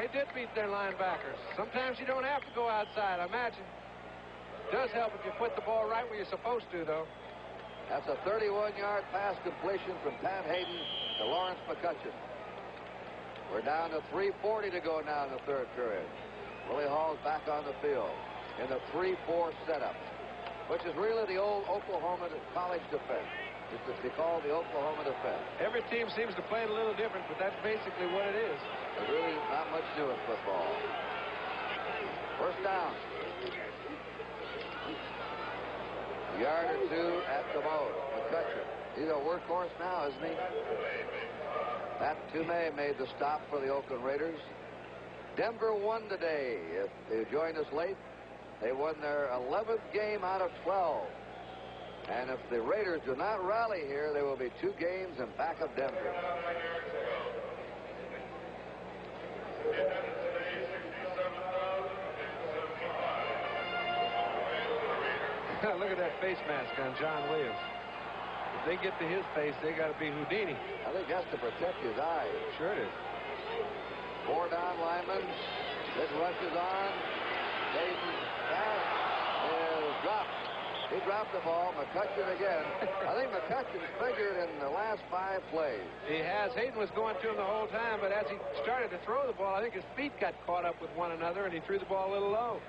They did beat their linebackers. Sometimes you don't have to go outside, I imagine. It does help if you put the ball right where you're supposed to, though. That's a 31-yard pass completion from Pat Hayden to Lawrence McCutcheon. We're down to 3:40 to go now in the third period. Willie Hall's back on the field in the 3-4 setup, which is really the old Oklahoma college defense. It's to be called the Oklahoma defense. Every team seems to play it a little different, but that's basically what it is. There's really not much new in football. First down. A yard or two at the most. McCutcheon. He's a workhorse now, isn't he? Pat Toomey made the stop for the Oakland Raiders. Denver won today. If you joined us late, they won their 11th game out of 12. And if the Raiders do not rally here, there will be 2 games in back of Denver. Look at that face mask on John Williams. If they get to his face, they got to be Houdini. I think that's to protect his eyes. Sure it is. 4 down linemen. This rushes on. Dayton's pass is dropped. He dropped the ball. McCutcheon again. I think McCutcheon's figured in the last 5 plays. He has. Hayden was going to him the whole time, but as he started to throw the ball, I think his feet got caught up with one another, and he threw the ball a little low.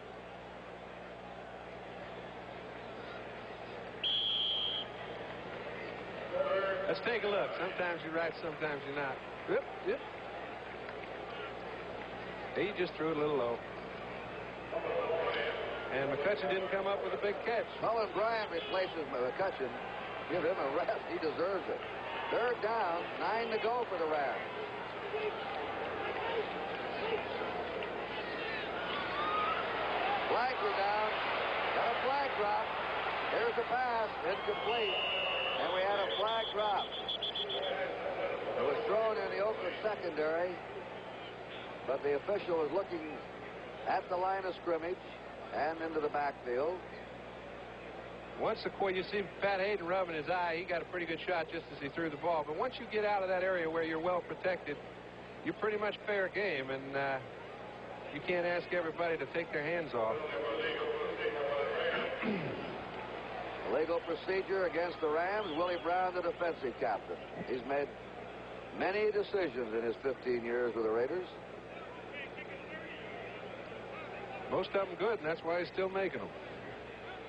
Let's take a look. Sometimes you're right, sometimes you're not. Yep. He just threw it a little low. And McCutcheon didn't come up with a big catch. Cullen Bryant replaces McCutcheon. Give him a rest. He deserves it. Third down, 9 to go for the Rams. Flags are down. Got a flag drop. Here's the pass. Incomplete. And we had a flag drop. It was thrown in the Oakland secondary, but the official was looking at the line of scrimmage and into the backfield. Once you see Pat Hayden rubbing his eye, he got a pretty good shot just as he threw the ball. But once you get out of that area where you're well protected, you're pretty much fair game, and you can't ask everybody to take their hands off. Legal procedure against the Rams. Willie Brown, the defensive captain. He's made many decisions in his 15 years with the Raiders. Most of them good, and that's why he's still making them.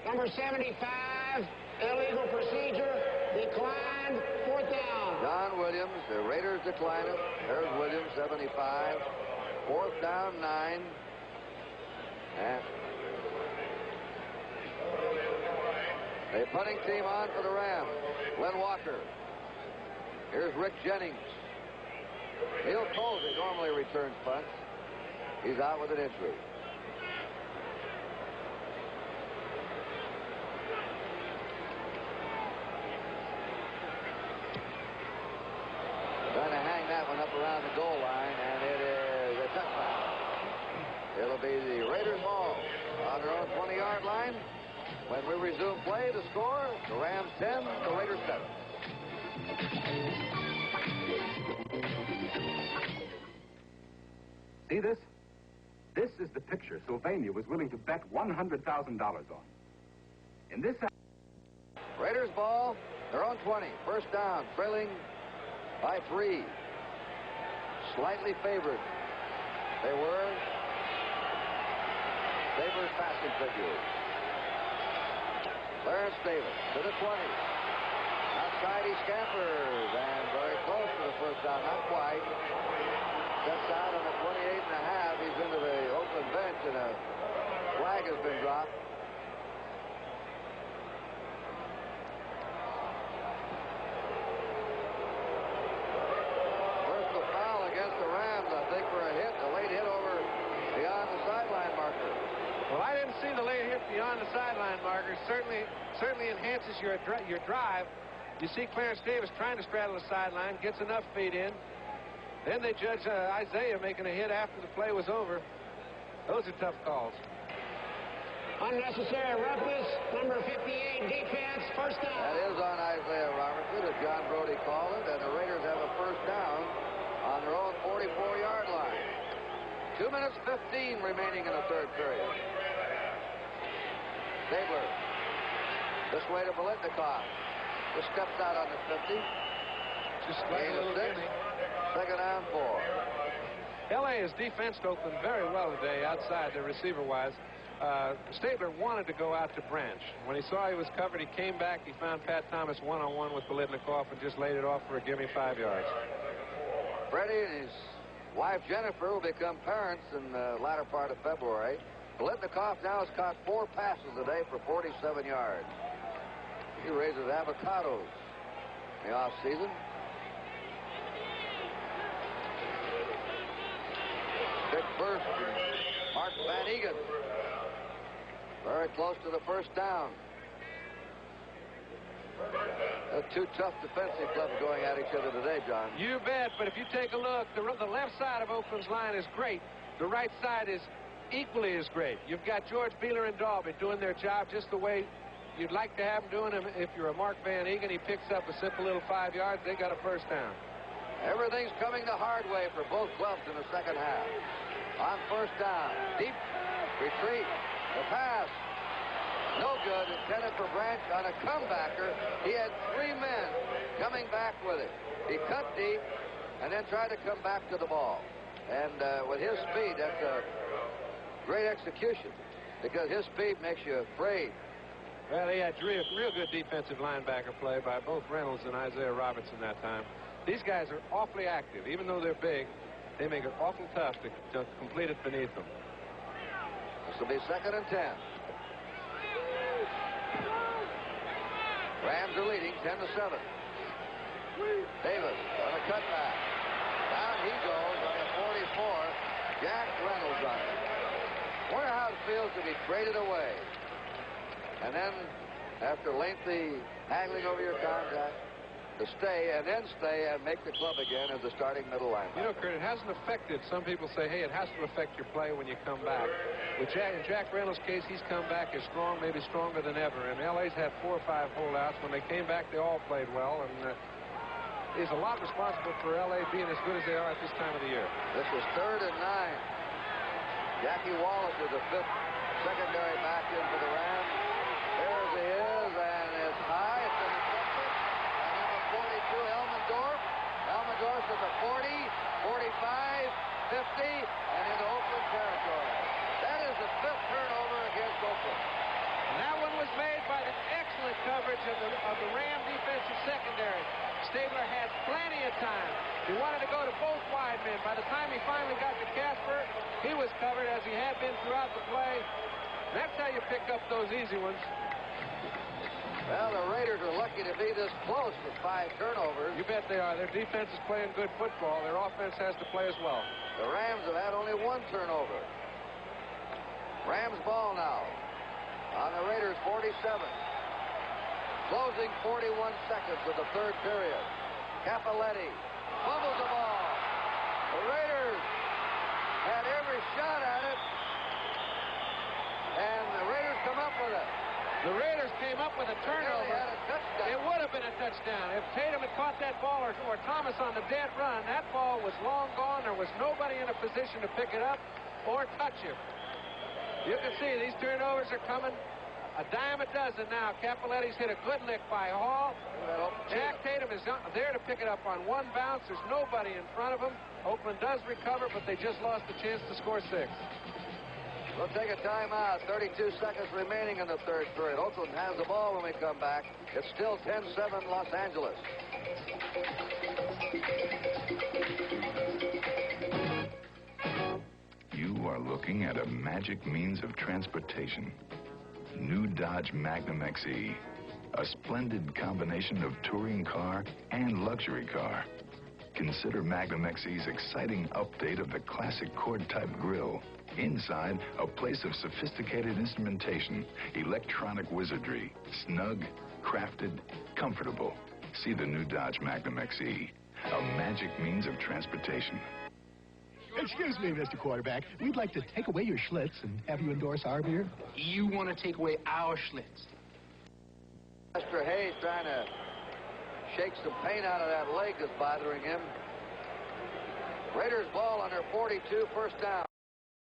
Number 75, illegal procedure, declined, 4th down. John Williams, the Raiders decline it. There's Williams, 75. 4th down, 9. And a punting team on for the Rams. Glenn Walker. Here's Rick Jennings. Neil Colsey normally returns punts. He's out with an injury. Trying to hang that one up around the goal line, and it is a touchdown. It'll be the Raiders' ball on their own 20-yard line. When we resume play, the score, the Rams 10, the Raiders 7. See this? This is the picture Sylvania was willing to bet $100,000 on. In this... Raiders ball, their own 20. First down, trailing by 3. Slightly favored. They were favored passing figure. Clarence Davis to the 20. Outside he scampers, and very close to the first down. Not quite. Steps out on the 28.5. He's into the Oakland bench, and a flag has been dropped. Personal foul against the Rams, I think, for a late hit over beyond the sideline marker. Well, I didn't see the late hit beyond the sideline marker. Certainly enhances your drive. You see Clarence Davis trying to straddle the sideline, gets enough feet in. Then they judge Isaiah making a hit after the play was over. Those are tough calls. Unnecessary roughness, number 58, defense, first down. That is on Isaiah Robertson, as John Brody called it, and the Raiders have a first down on their own 44-yard line. 2 minutes 15 remaining in the third period. Stabler. This way to Biletnikoff. Just steps out on the 50. Just like a little gimme. Second down 4. L.A. has defensed Oakland very well today outside the receiver-wise. Stabler wanted to go out to Branch. When he saw he was covered, he came back. He found Pat Thomas one-on-one with Biletnikoff and just laid it off for a gimme 5 yards. Freddie and his wife Jennifer will become parents in the latter part of February. Biletnikoff now has caught 4 passes today for 47 yards. He raises avocados in the off-season. Big burst from Mark Van Egan. Very close to the first down. Two tough defensive clubs going at each other today, John. You bet, but if you take a look, the left side of Oakland's line is great. The right side is equally as great. You've got George Beeler and Dalby doing their job just the way you'd like to have them doing them. If you're a Mark Van Egan, he picks up a simple little 5 yards. They got a first down. Everything's coming the hard way for both clubs in the second half. On first down, deep retreat, the pass, no good, intended for Branch on a comebacker. He had 3 men coming back with it. He cut deep and then tried to come back to the ball. And with his speed, that's a great execution because his speed makes you afraid. Well, he had real good defensive linebacker play by both Reynolds and Isaiah Robertson that time. These guys are awfully active. Even though they're big, they make it awful tough to complete it beneath them. This will be second and 10. Rams are leading 10-7. Davis on a cutback. Down he goes on the 44. Jack Reynolds on it. Wonder how it feels to be traded away. And then, after lengthy haggling over your contract, to stay and then stay and make the club again as a starting middle linebacker. You know, Kurt, it hasn't affected. Some people say, hey, it has to affect your play when you come back. With in Jack Reynolds' case, he's come back as strong, maybe stronger than ever. And LA's had 4 or 5 holdouts. When they came back, they all played well. And he's a lot responsible for LA being as good as they are at this time of the year. This is third and 9. Jackie Wallace is the 5th secondary back in for the Rams. There he is, and it's high. It's been intercepted. And number 42, Elmendorf. Elmendorf is a 40, 45, 50, and into Oakland territory. That is the 5th turnover against Oakland. And that one was made by the excellent coverage of the Ram defensive secondary. Stabler had plenty of time. He wanted to go to both wide men. By the time he finally got to Casper, he was covered as he had been throughout the play. That's how you pick up those easy ones. Well, the Raiders are lucky to be this close with 5 turnovers. You bet they are. Their defense is playing good football. Their offense has to play as well. The Rams have had only 1 turnover. Rams ball now on the Raiders 47. Closing 41 seconds of the third period. Cappelletti fumbles the ball. The Raiders had every shot at it, and the Raiders come up with it. The Raiders came up with a turnover. Had a touchdown. It would have been a touchdown. If Tatum had caught that ball or Thomas on the dead run, that ball was long gone. There was nobody in a position to pick it up or touch him. You can see these turnovers are coming a dime a dozen now. Cappelletti's hit a good lick by Hall. Jack Tatum is there to pick it up on 1 bounce. There's nobody in front of him. Oakland does recover, but they just lost the chance to score 6. We'll take a timeout. 32 seconds remaining in the third period. Oakland has the ball when we come back. It's still 10-7 Los Angeles. You are looking at a magic means of transportation. New Dodge Magnum XE. A splendid combination of touring car and luxury car. Consider Magnum XE's exciting update of the classic cord-type grille. Inside, a place of sophisticated instrumentation, electronic wizardry, snug, crafted, comfortable. See the new Dodge Magnum XE, a magic means of transportation. Excuse me, Mr. Quarterback. We'd like to take away your Schlitz and have you endorse our beer. You want to take away our Schlitz? Mr. Hayes trying to shake some pain out of that leg that's bothering him. Raiders ball on their 42, first down.